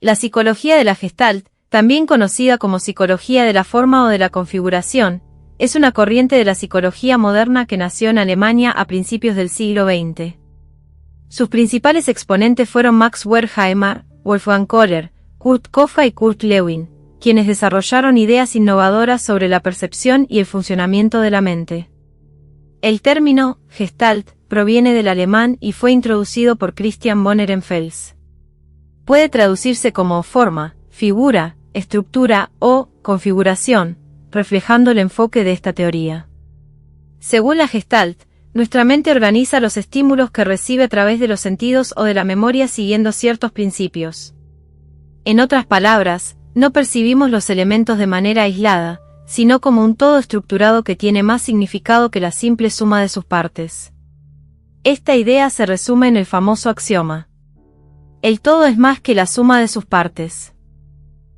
La psicología de la Gestalt, también conocida como psicología de la forma o de la configuración, es una corriente de la psicología moderna que nació en Alemania a principios del siglo XX. Sus principales exponentes fueron Max Wertheimer, Wolfgang Kohler, Kurt Kofka y Kurt Lewin, quienes desarrollaron ideas innovadoras sobre la percepción y el funcionamiento de la mente. El término Gestalt proviene del alemán y fue introducido por Christian von Ehrenfels. Puede traducirse como forma, figura, estructura o configuración, reflejando el enfoque de esta teoría. Según la Gestalt, nuestra mente organiza los estímulos que recibe a través de los sentidos o de la memoria siguiendo ciertos principios. En otras palabras, no percibimos los elementos de manera aislada, sino como un todo estructurado que tiene más significado que la simple suma de sus partes. Esta idea se resume en el famoso axioma: el todo es más que la suma de sus partes.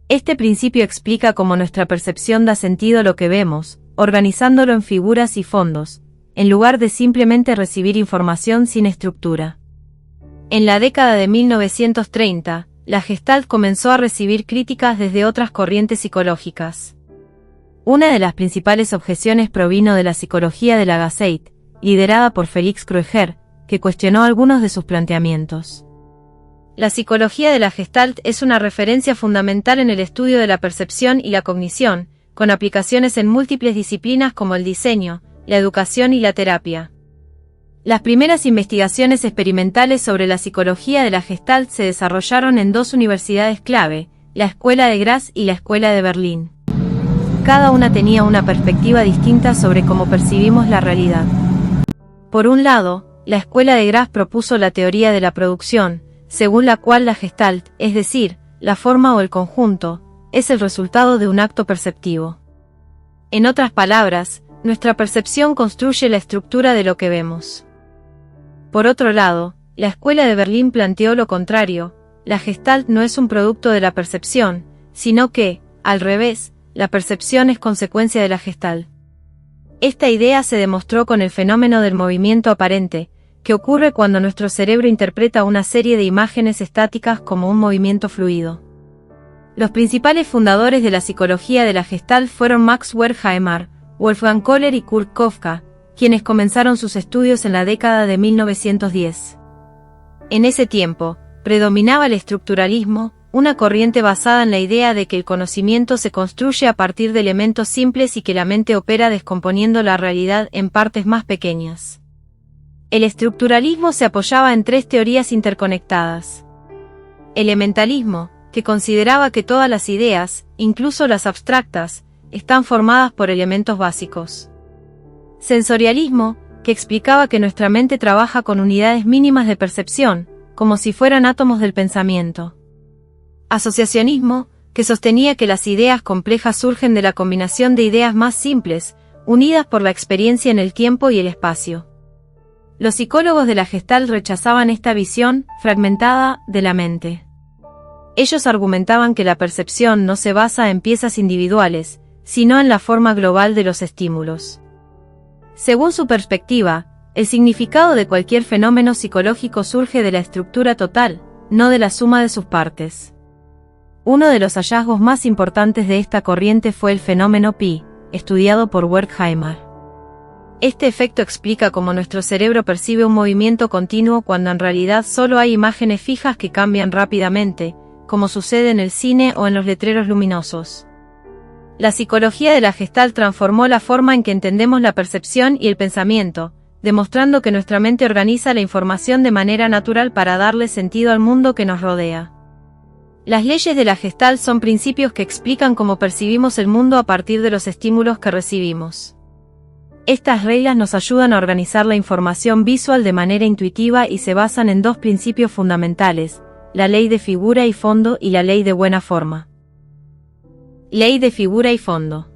Este principio explica cómo nuestra percepción da sentido a lo que vemos, organizándolo en figuras y fondos, en lugar de simplemente recibir información sin estructura. En la década de 1930, la Gestalt comenzó a recibir críticas desde otras corrientes psicológicas. Una de las principales objeciones provino de la psicología de la Gesamt, liderada por Felix Krueger, que cuestionó algunos de sus planteamientos. La psicología de la Gestalt es una referencia fundamental en el estudio de la percepción y la cognición, con aplicaciones en múltiples disciplinas como el diseño, la educación y la terapia. Las primeras investigaciones experimentales sobre la psicología de la Gestalt se desarrollaron en dos universidades clave, la Escuela de Graz y la Escuela de Berlín. Cada una tenía una perspectiva distinta sobre cómo percibimos la realidad. Por un lado, la Escuela de Graz propuso la teoría de la producción, según la cual la Gestalt, es decir, la forma o el conjunto, es el resultado de un acto perceptivo. En otras palabras, nuestra percepción construye la estructura de lo que vemos. Por otro lado, la Escuela de Berlín planteó lo contrario: la Gestalt no es un producto de la percepción, sino que, al revés, la percepción es consecuencia de la Gestalt. Esta idea se demostró con el fenómeno del movimiento aparente, que ocurre cuando nuestro cerebro interpreta una serie de imágenes estáticas como un movimiento fluido. Los principales fundadores de la psicología de la Gestalt fueron Max Wertheimer, Wolfgang Kohler y Kurt Kofka, quienes comenzaron sus estudios en la década de 1910. En ese tiempo, predominaba el estructuralismo, una corriente basada en la idea de que el conocimiento se construye a partir de elementos simples y que la mente opera descomponiendo la realidad en partes más pequeñas. El estructuralismo se apoyaba en tres teorías interconectadas. Elementalismo, que consideraba que todas las ideas, incluso las abstractas, están formadas por elementos básicos. Sensorialismo, que explicaba que nuestra mente trabaja con unidades mínimas de percepción, como si fueran átomos del pensamiento. Asociacionismo, que sostenía que las ideas complejas surgen de la combinación de ideas más simples, unidas por la experiencia en el tiempo y el espacio. Los psicólogos de la Gestalt rechazaban esta visión fragmentada de la mente. Ellos argumentaban que la percepción no se basa en piezas individuales, sino en la forma global de los estímulos. Según su perspectiva, el significado de cualquier fenómeno psicológico surge de la estructura total, no de la suma de sus partes. Uno de los hallazgos más importantes de esta corriente fue el fenómeno pi, estudiado por Wertheimer. Este efecto explica cómo nuestro cerebro percibe un movimiento continuo cuando en realidad solo hay imágenes fijas que cambian rápidamente, como sucede en el cine o en los letreros luminosos. La psicología de la Gestalt transformó la forma en que entendemos la percepción y el pensamiento, demostrando que nuestra mente organiza la información de manera natural para darle sentido al mundo que nos rodea. Las leyes de la Gestalt son principios que explican cómo percibimos el mundo a partir de los estímulos que recibimos. Estas reglas nos ayudan a organizar la información visual de manera intuitiva y se basan en dos principios fundamentales: la ley de figura y fondo y la ley de buena forma. Ley de figura y fondo.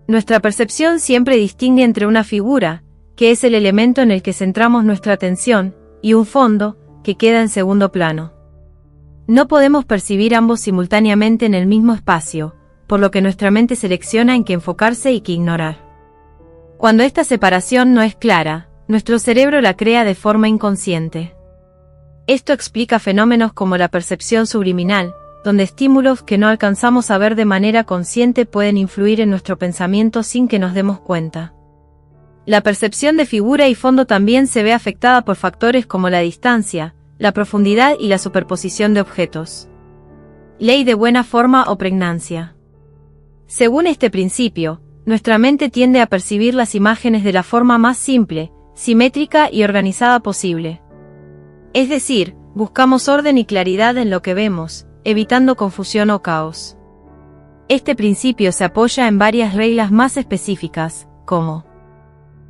Nuestra percepción siempre distingue entre una figura, que es el elemento en el que centramos nuestra atención, y un fondo, que queda en segundo plano. No podemos percibir ambos simultáneamente en el mismo espacio, por lo que nuestra mente selecciona en qué enfocarse y qué ignorar. Cuando esta separación no es clara, nuestro cerebro la crea de forma inconsciente. Esto explica fenómenos como la percepción subliminal, donde estímulos que no alcanzamos a ver de manera consciente pueden influir en nuestro pensamiento sin que nos demos cuenta. La percepción de figura y fondo también se ve afectada por factores como la distancia, la profundidad y la superposición de objetos. Ley de buena forma o pregnancia. Según este principio, nuestra mente tiende a percibir las imágenes de la forma más simple, simétrica y organizada posible. Es decir, buscamos orden y claridad en lo que vemos, evitando confusión o caos. Este principio se apoya en varias reglas más específicas, como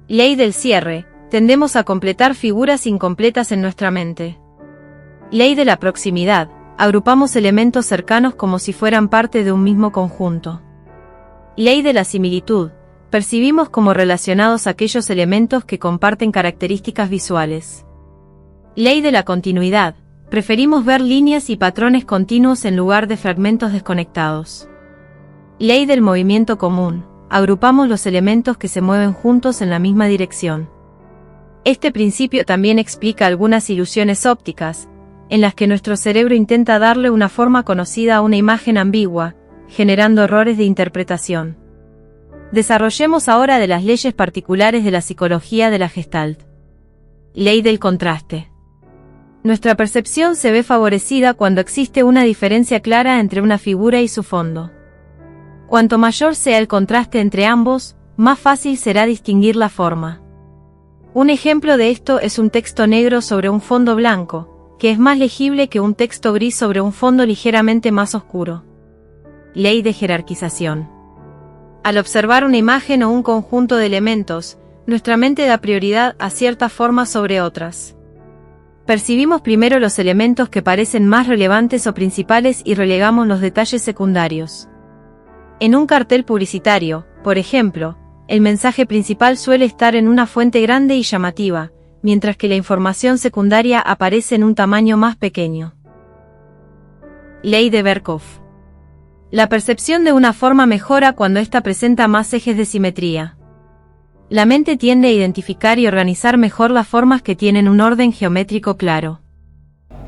ley del cierre, tendemos a completar figuras incompletas en nuestra mente. Ley de la proximidad, agrupamos elementos cercanos como si fueran parte de un mismo conjunto. Ley de la similitud, percibimos como relacionados aquellos elementos que comparten características visuales. Ley de la continuidad, preferimos ver líneas y patrones continuos en lugar de fragmentos desconectados. Ley del movimiento común, agrupamos los elementos que se mueven juntos en la misma dirección. Este principio también explica algunas ilusiones ópticas, en las que nuestro cerebro intenta darle una forma conocida a una imagen ambigua, generando errores de interpretación. Desarrollemos ahora de las leyes particulares de la psicología de la Gestalt. Ley del contraste. Nuestra percepción se ve favorecida cuando existe una diferencia clara entre una figura y su fondo. Cuanto mayor sea el contraste entre ambos, más fácil será distinguir la forma. Un ejemplo de esto es un texto negro sobre un fondo blanco, que es más legible que un texto gris sobre un fondo ligeramente más oscuro. Ley de jerarquización. Al observar una imagen o un conjunto de elementos, nuestra mente da prioridad a ciertas formas sobre otras. Percibimos primero los elementos que parecen más relevantes o principales y relegamos los detalles secundarios. En un cartel publicitario, por ejemplo, el mensaje principal suele estar en una fuente grande y llamativa, mientras que la información secundaria aparece en un tamaño más pequeño. Ley de Birkhoff. La percepción de una forma mejora cuando ésta presenta más ejes de simetría. La mente tiende a identificar y organizar mejor las formas que tienen un orden geométrico claro.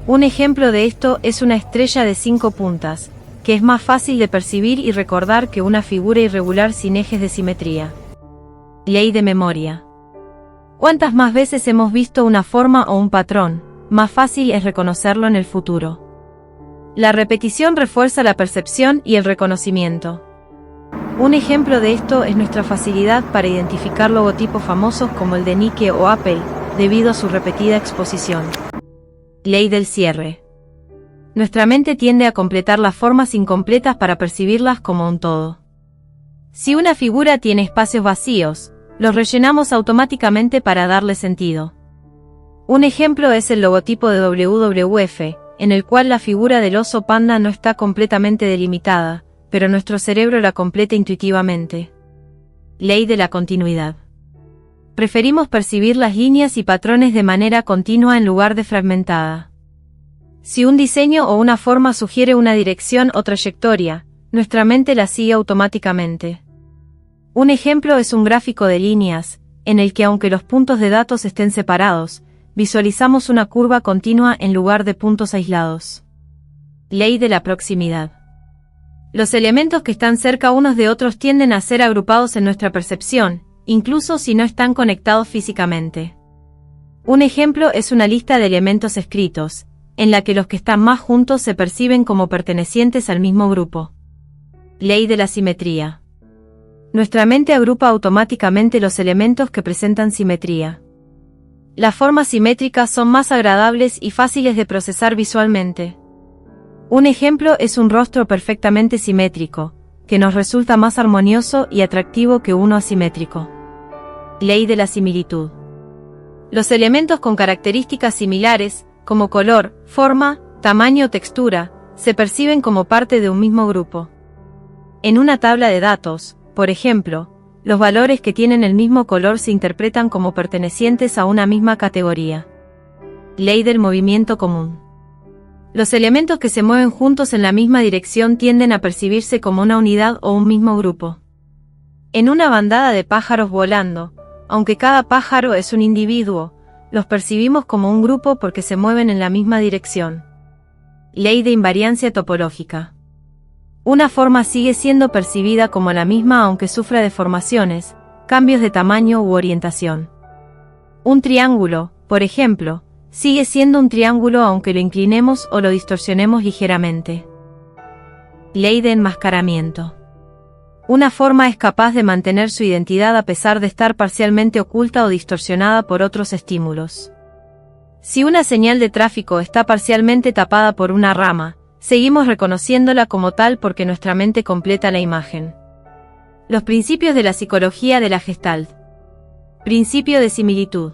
Un ejemplo de esto es una estrella de 5 puntas, que es más fácil de percibir y recordar que una figura irregular sin ejes de simetría. Ley de memoria. Cuantas más veces hemos visto una forma o un patrón, más fácil es reconocerlo en el futuro. La repetición refuerza la percepción y el reconocimiento. Un ejemplo de esto es nuestra facilidad para identificar logotipos famosos como el de Nike o Apple, debido a su repetida exposición. Ley del cierre. Nuestra mente tiende a completar las formas incompletas para percibirlas como un todo. Si una figura tiene espacios vacíos, los rellenamos automáticamente para darle sentido. Un ejemplo es el logotipo de WWF, en el cual la figura del oso panda no está completamente delimitada, pero nuestro cerebro la completa intuitivamente. Ley de la continuidad. Preferimos percibir las líneas y patrones de manera continua en lugar de fragmentada. Si un diseño o una forma sugiere una dirección o trayectoria, nuestra mente la sigue automáticamente. Un ejemplo es un gráfico de líneas, en el que aunque los puntos de datos estén separados, visualizamos una curva continua en lugar de puntos aislados. Ley de la proximidad. Los elementos que están cerca unos de otros tienden a ser agrupados en nuestra percepción, incluso si no están conectados físicamente. Un ejemplo es una lista de elementos escritos, en la que los que están más juntos se perciben como pertenecientes al mismo grupo. Ley de la simetría. Nuestra mente agrupa automáticamente los elementos que presentan simetría. Las formas simétricas son más agradables y fáciles de procesar visualmente. Un ejemplo es un rostro perfectamente simétrico, que nos resulta más armonioso y atractivo que uno asimétrico. Ley de la similitud. Los elementos con características similares, como color, forma, tamaño o textura, se perciben como parte de un mismo grupo. En una tabla de datos, por ejemplo, los valores que tienen el mismo color se interpretan como pertenecientes a una misma categoría. Ley del movimiento común. Los elementos que se mueven juntos en la misma dirección tienden a percibirse como una unidad o un mismo grupo. En una bandada de pájaros volando, aunque cada pájaro es un individuo, los percibimos como un grupo porque se mueven en la misma dirección. Ley de invariancia topológica. Una forma sigue siendo percibida como la misma aunque sufra deformaciones, cambios de tamaño u orientación. Un triángulo, por ejemplo, sigue siendo un triángulo aunque lo inclinemos o lo distorsionemos ligeramente. Ley de enmascaramiento. Una forma es capaz de mantener su identidad a pesar de estar parcialmente oculta o distorsionada por otros estímulos. Si una señal de tráfico está parcialmente tapada por una rama, seguimos reconociéndola como tal porque nuestra mente completa la imagen. Los principios de la psicología de la Gestalt. Principio de similitud.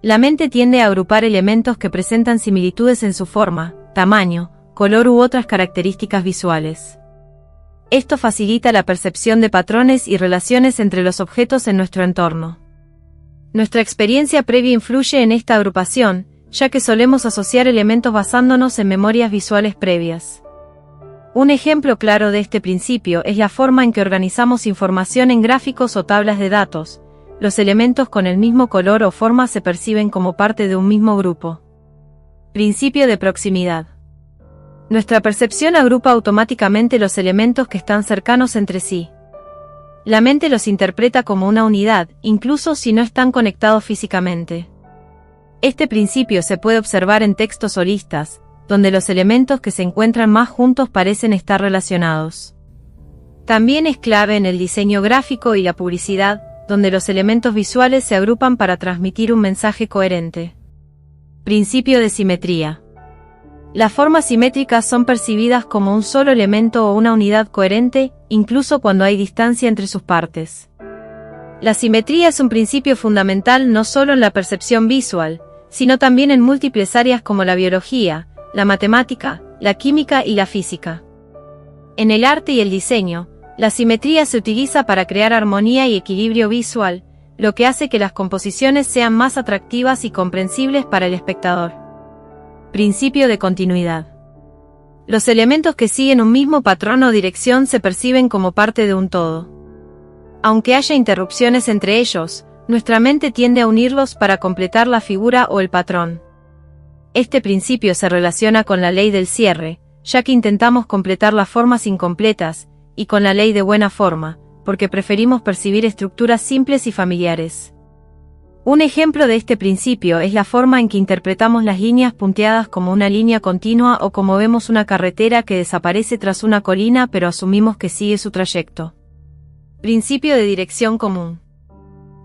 La mente tiende a agrupar elementos que presentan similitudes en su forma, tamaño, color u otras características visuales. Esto facilita la percepción de patrones y relaciones entre los objetos en nuestro entorno. Nuestra experiencia previa influye en esta agrupación, ya que solemos asociar elementos basándonos en memorias visuales previas. Un ejemplo claro de este principio es la forma en que organizamos información en gráficos o tablas de datos. Los elementos con el mismo color o forma se perciben como parte de un mismo grupo. Principio de proximidad. Nuestra percepción agrupa automáticamente los elementos que están cercanos entre sí. La mente los interpreta como una unidad, incluso si no están conectados físicamente. Este principio se puede observar en textos o listas, donde los elementos que se encuentran más juntos parecen estar relacionados. También es clave en el diseño gráfico y la publicidad, donde los elementos visuales se agrupan para transmitir un mensaje coherente. Principio de simetría. Las formas simétricas son percibidas como un solo elemento o una unidad coherente, incluso cuando hay distancia entre sus partes. La simetría es un principio fundamental no solo en la percepción visual, sino también en múltiples áreas como la biología, la matemática, la química y la física. En el arte y el diseño, la simetría se utiliza para crear armonía y equilibrio visual, lo que hace que las composiciones sean más atractivas y comprensibles para el espectador. Principio de continuidad. Los elementos que siguen un mismo patrón o dirección se perciben como parte de un todo. Aunque haya interrupciones entre ellos, nuestra mente tiende a unirlos para completar la figura o el patrón. Este principio se relaciona con la ley del cierre, ya que intentamos completar las formas incompletas, y con la ley de buena forma, porque preferimos percibir estructuras simples y familiares. Un ejemplo de este principio es la forma en que interpretamos las líneas punteadas como una línea continua o como vemos una carretera que desaparece tras una colina pero asumimos que sigue su trayecto. Principio de dirección común.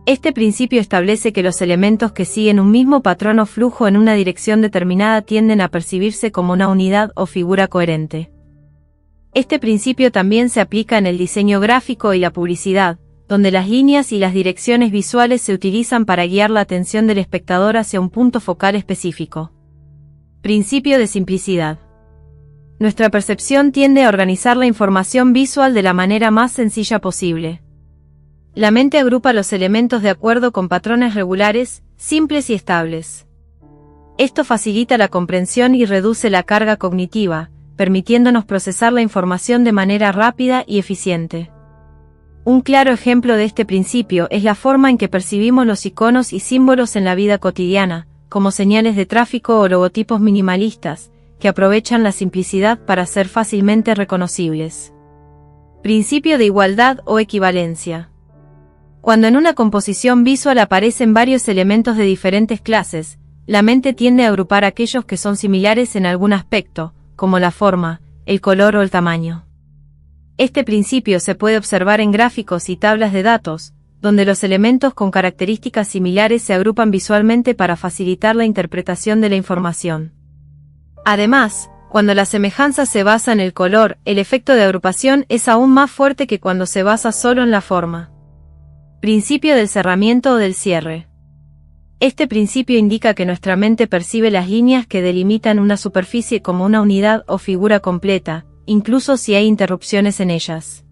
Este principio establece que los elementos que siguen un mismo patrón o flujo en una dirección determinada tienden a percibirse como una unidad o figura coherente. Este principio también se aplica en el diseño gráfico y la publicidad, donde las líneas y las direcciones visuales se utilizan para guiar la atención del espectador hacia un punto focal específico. Principio de simplicidad. Nuestra percepción tiende a organizar la información visual de la manera más sencilla posible. La mente agrupa los elementos de acuerdo con patrones regulares, simples y estables. Esto facilita la comprensión y reduce la carga cognitiva, permitiéndonos procesar la información de manera rápida y eficiente. Un claro ejemplo de este principio es la forma en que percibimos los iconos y símbolos en la vida cotidiana, como señales de tráfico o logotipos minimalistas, que aprovechan la simplicidad para ser fácilmente reconocibles. Principio de igualdad o equivalencia. Cuando en una composición visual aparecen varios elementos de diferentes clases, la mente tiende a agrupar aquellos que son similares en algún aspecto, como la forma, el color o el tamaño. Este principio se puede observar en gráficos y tablas de datos, donde los elementos con características similares se agrupan visualmente para facilitar la interpretación de la información. Además, cuando la semejanza se basa en el color, el efecto de agrupación es aún más fuerte que cuando se basa solo en la forma. Principio del cerramiento o del cierre. Este principio indica que nuestra mente percibe las líneas que delimitan una superficie como una unidad o figura completa, incluso si hay interrupciones en ellas.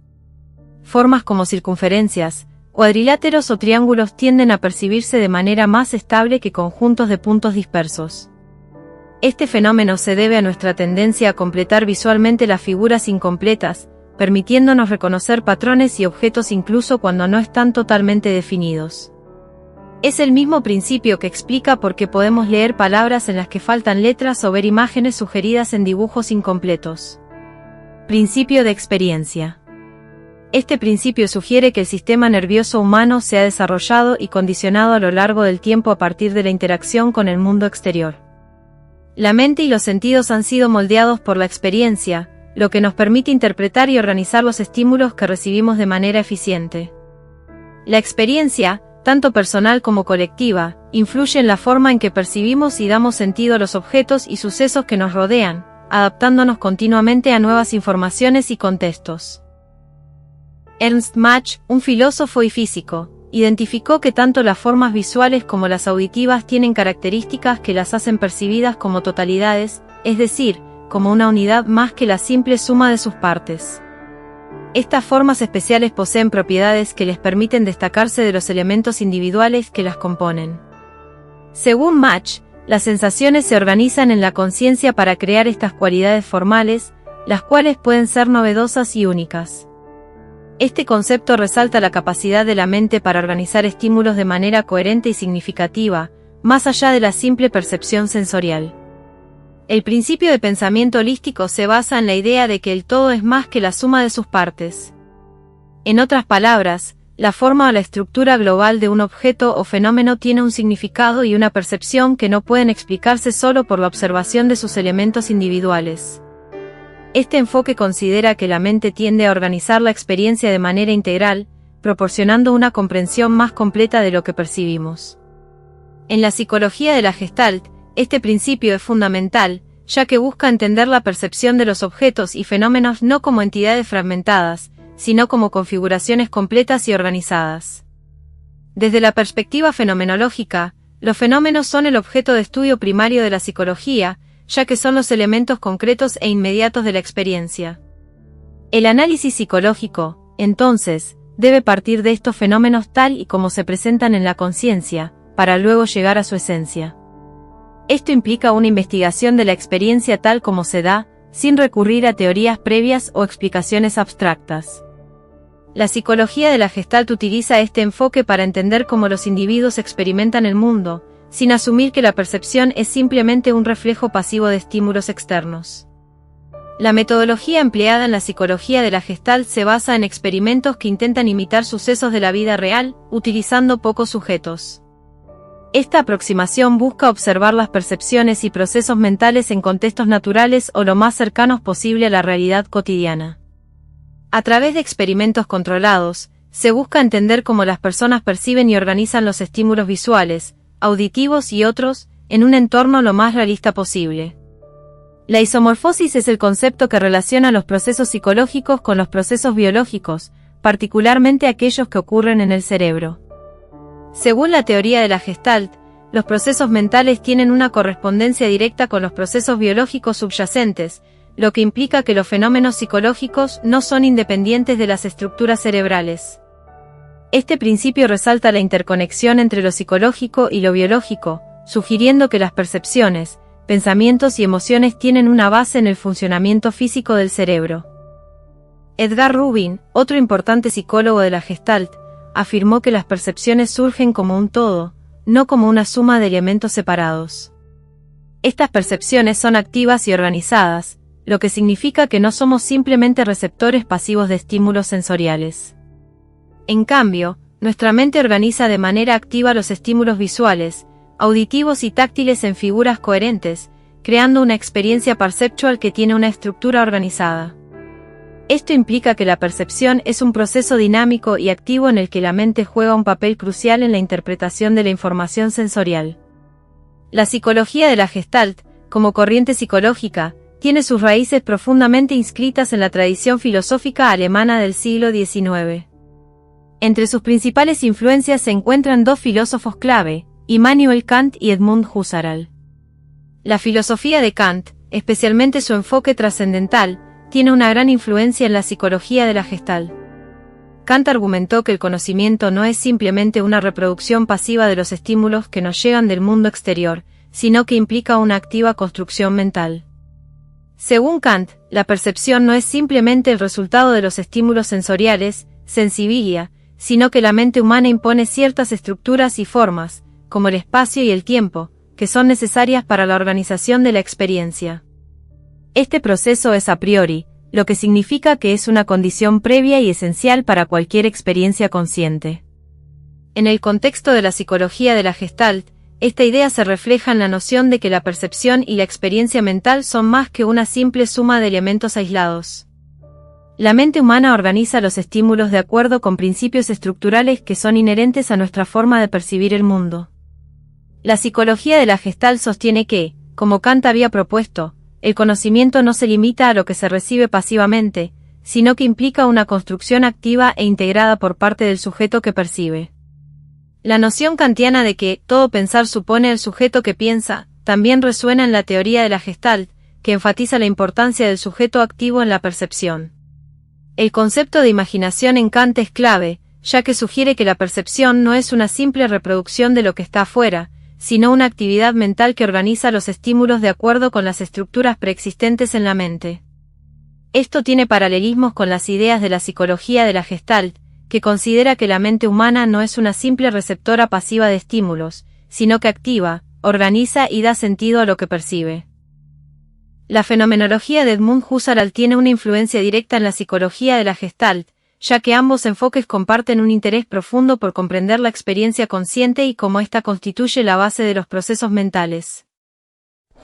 Formas como circunferencias, cuadriláteros o triángulos tienden a percibirse de manera más estable que conjuntos de puntos dispersos. Este fenómeno se debe a nuestra tendencia a completar visualmente las figuras incompletas, permitiéndonos reconocer patrones y objetos incluso cuando no están totalmente definidos. Es el mismo principio que explica por qué podemos leer palabras en las que faltan letras o ver imágenes sugeridas en dibujos incompletos. Principio de experiencia. Este principio sugiere que el sistema nervioso humano se ha desarrollado y condicionado a lo largo del tiempo a partir de la interacción con el mundo exterior. La mente y los sentidos han sido moldeados por la experiencia, lo que nos permite interpretar y organizar los estímulos que recibimos de manera eficiente. La experiencia, tanto personal como colectiva, influye en la forma en que percibimos y damos sentido a los objetos y sucesos que nos rodean, adaptándonos continuamente a nuevas informaciones y contextos. Ernst Mach, un filósofo y físico, identificó que tanto las formas visuales como las auditivas tienen características que las hacen percibidas como totalidades, es decir, como una unidad más que la simple suma de sus partes. Estas formas especiales poseen propiedades que les permiten destacarse de los elementos individuales que las componen. Según Mach, las sensaciones se organizan en la conciencia para crear estas cualidades formales, las cuales pueden ser novedosas y únicas. Este concepto resalta la capacidad de la mente para organizar estímulos de manera coherente y significativa, más allá de la simple percepción sensorial. El principio de pensamiento holístico se basa en la idea de que el todo es más que la suma de sus partes. En otras palabras, la forma o la estructura global de un objeto o fenómeno tiene un significado y una percepción que no pueden explicarse solo por la observación de sus elementos individuales. Este enfoque considera que la mente tiende a organizar la experiencia de manera integral, proporcionando una comprensión más completa de lo que percibimos. En la psicología de la Gestalt, este principio es fundamental, ya que busca entender la percepción de los objetos y fenómenos no como entidades fragmentadas, sino como configuraciones completas y organizadas. Desde la perspectiva fenomenológica, los fenómenos son el objeto de estudio primario de la psicología, ya que son los elementos concretos e inmediatos de la experiencia. El análisis psicológico, entonces, debe partir de estos fenómenos tal y como se presentan en la conciencia, para luego llegar a su esencia. Esto implica una investigación de la experiencia tal como se da, sin recurrir a teorías previas o explicaciones abstractas. La psicología de la Gestalt utiliza este enfoque para entender cómo los individuos experimentan el mundo, sin asumir que la percepción es simplemente un reflejo pasivo de estímulos externos. La metodología empleada en la psicología de la Gestalt se basa en experimentos que intentan imitar sucesos de la vida real, utilizando pocos sujetos. Esta aproximación busca observar las percepciones y procesos mentales en contextos naturales o lo más cercanos posible a la realidad cotidiana. A través de experimentos controlados, se busca entender cómo las personas perciben y organizan los estímulos visuales, auditivos y otros, en un entorno lo más realista posible. La isomorfosis es el concepto que relaciona los procesos psicológicos con los procesos biológicos, particularmente aquellos que ocurren en el cerebro. Según la teoría de la Gestalt, los procesos mentales tienen una correspondencia directa con los procesos biológicos subyacentes, lo que implica que los fenómenos psicológicos no son independientes de las estructuras cerebrales. Este principio resalta la interconexión entre lo psicológico y lo biológico, sugiriendo que las percepciones, pensamientos y emociones tienen una base en el funcionamiento físico del cerebro. Edgar Rubin, otro importante psicólogo de la Gestalt, afirmó que las percepciones surgen como un todo, no como una suma de elementos separados. Estas percepciones son activas y organizadas, lo que significa que no somos simplemente receptores pasivos de estímulos sensoriales. En cambio, nuestra mente organiza de manera activa los estímulos visuales, auditivos y táctiles en figuras coherentes, creando una experiencia perceptual que tiene una estructura organizada. Esto implica que la percepción es un proceso dinámico y activo en el que la mente juega un papel crucial en la interpretación de la información sensorial. La psicología de la Gestalt, como corriente psicológica, tiene sus raíces profundamente inscritas en la tradición filosófica alemana del siglo XIX. Entre sus principales influencias se encuentran dos filósofos clave, Immanuel Kant y Edmund Husserl. La filosofía de Kant, especialmente su enfoque trascendental, tiene una gran influencia en la psicología de la Gestalt. Kant argumentó que el conocimiento no es simplemente una reproducción pasiva de los estímulos que nos llegan del mundo exterior, sino que implica una activa construcción mental. Según Kant, la percepción no es simplemente el resultado de los estímulos sensoriales, sensibilia, sino que la mente humana impone ciertas estructuras y formas, como el espacio y el tiempo, que son necesarias para la organización de la experiencia. Este proceso es a priori, lo que significa que es una condición previa y esencial para cualquier experiencia consciente. En el contexto de la psicología de la Gestalt, esta idea se refleja en la noción de que la percepción y la experiencia mental son más que una simple suma de elementos aislados. La mente humana organiza los estímulos de acuerdo con principios estructurales que son inherentes a nuestra forma de percibir el mundo. La psicología de la Gestalt sostiene que, como Kant había propuesto, el conocimiento no se limita a lo que se recibe pasivamente, sino que implica una construcción activa e integrada por parte del sujeto que percibe. La noción kantiana de que todo pensar supone el sujeto que piensa, también resuena en la teoría de la Gestalt, que enfatiza la importancia del sujeto activo en la percepción. El concepto de imaginación en Kant es clave, ya que sugiere que la percepción no es una simple reproducción de lo que está afuera, sino una actividad mental que organiza los estímulos de acuerdo con las estructuras preexistentes en la mente. Esto tiene paralelismos con las ideas de la psicología de la Gestalt, que considera que la mente humana no es una simple receptora pasiva de estímulos, sino que activa, organiza y da sentido a lo que percibe. La fenomenología de Edmund Husserl tiene una influencia directa en la psicología de la Gestalt, ya que ambos enfoques comparten un interés profundo por comprender la experiencia consciente y cómo ésta constituye la base de los procesos mentales.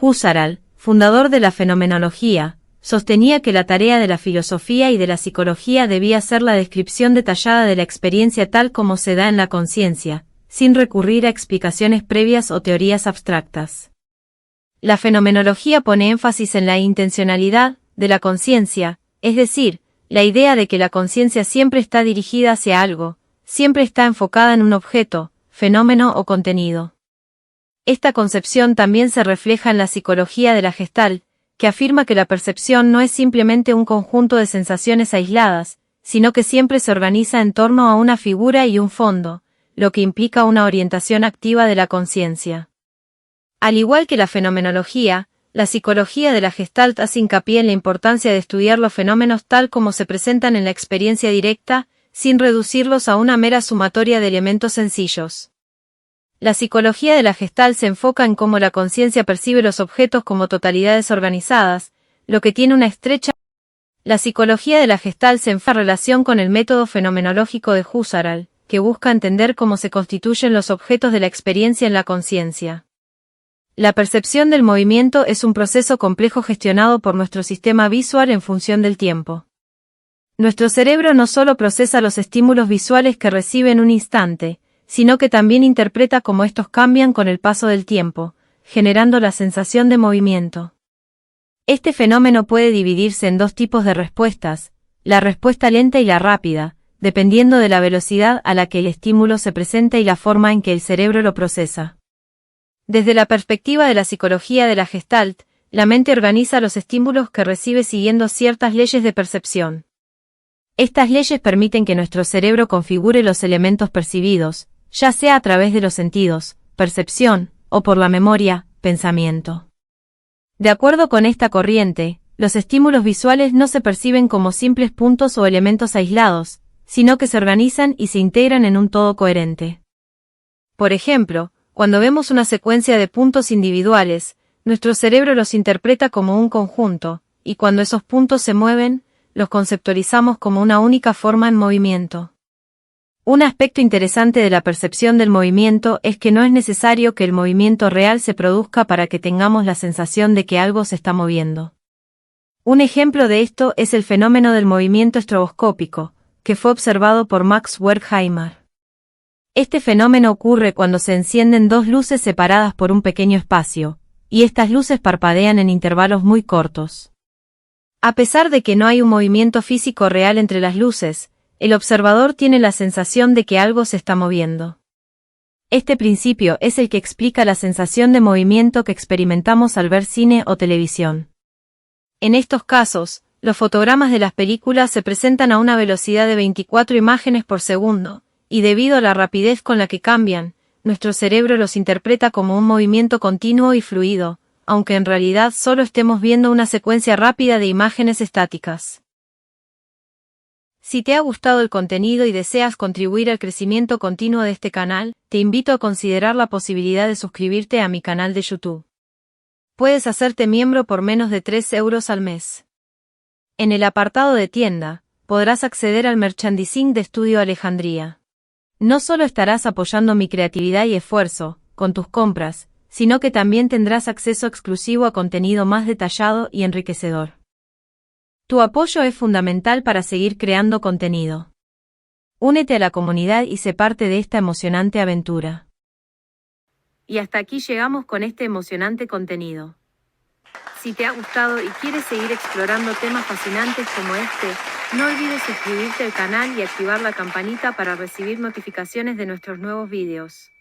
Husserl, fundador de la fenomenología, sostenía que la tarea de la filosofía y de la psicología debía ser la descripción detallada de la experiencia tal como se da en la conciencia, sin recurrir a explicaciones previas o teorías abstractas. La fenomenología pone énfasis en la intencionalidad de la conciencia, es decir, la idea de que la conciencia siempre está dirigida hacia algo, siempre está enfocada en un objeto, fenómeno o contenido. Esta concepción también se refleja en la psicología de la Gestalt, que afirma que la percepción no es simplemente un conjunto de sensaciones aisladas, sino que siempre se organiza en torno a una figura y un fondo, lo que implica una orientación activa de la conciencia. Al igual que la fenomenología, la psicología de la Gestalt hace hincapié en la importancia de estudiar los fenómenos tal como se presentan en la experiencia directa, sin reducirlos a una mera sumatoria de elementos sencillos. La psicología de la Gestalt se enfoca en cómo la conciencia percibe los objetos como totalidades organizadas, lo que tiene una estrecha. La psicología de la Gestalt se enfoca en relación con el método fenomenológico de Husserl, que busca entender cómo se constituyen los objetos de la experiencia en la conciencia. La percepción del movimiento es un proceso complejo gestionado por nuestro sistema visual en función del tiempo. Nuestro cerebro no solo procesa los estímulos visuales que recibe en un instante, sino que también interpreta cómo estos cambian con el paso del tiempo, generando la sensación de movimiento. Este fenómeno puede dividirse en dos tipos de respuestas, la respuesta lenta y la rápida, dependiendo de la velocidad a la que el estímulo se presenta y la forma en que el cerebro lo procesa. Desde la perspectiva de la psicología de la Gestalt, la mente organiza los estímulos que recibe siguiendo ciertas leyes de percepción. Estas leyes permiten que nuestro cerebro configure los elementos percibidos, ya sea a través de los sentidos, percepción, o por la memoria, pensamiento. De acuerdo con esta corriente, los estímulos visuales no se perciben como simples puntos o elementos aislados, sino que se organizan y se integran en un todo coherente. Por ejemplo, cuando vemos una secuencia de puntos individuales, nuestro cerebro los interpreta como un conjunto, y cuando esos puntos se mueven, los conceptualizamos como una única forma en movimiento. Un aspecto interesante de la percepción del movimiento es que no es necesario que el movimiento real se produzca para que tengamos la sensación de que algo se está moviendo. Un ejemplo de esto es el fenómeno del movimiento estroboscópico, que fue observado por Max Wertheimer. Este fenómeno ocurre cuando se encienden dos luces separadas por un pequeño espacio, y estas luces parpadean en intervalos muy cortos. A pesar de que no hay un movimiento físico real entre las luces, el observador tiene la sensación de que algo se está moviendo. Este principio es el que explica la sensación de movimiento que experimentamos al ver cine o televisión. En estos casos, los fotogramas de las películas se presentan a una velocidad de 24 imágenes por segundo, y debido a la rapidez con la que cambian, nuestro cerebro los interpreta como un movimiento continuo y fluido, aunque en realidad solo estemos viendo una secuencia rápida de imágenes estáticas. Si te ha gustado el contenido y deseas contribuir al crecimiento continuo de este canal, te invito a considerar la posibilidad de suscribirte a mi canal de YouTube. Puedes hacerte miembro por menos de 3 euros al mes. En el apartado de tienda, podrás acceder al merchandising de Estudio Alejandría. No solo estarás apoyando mi creatividad y esfuerzo, con tus compras, sino que también tendrás acceso exclusivo a contenido más detallado y enriquecedor. Tu apoyo es fundamental para seguir creando contenido. Únete a la comunidad y sé parte de esta emocionante aventura. Y hasta aquí llegamos con este emocionante contenido. Si te ha gustado y quieres seguir explorando temas fascinantes como este, no olvides suscribirte al canal y activar la campanita para recibir notificaciones de nuestros nuevos vídeos.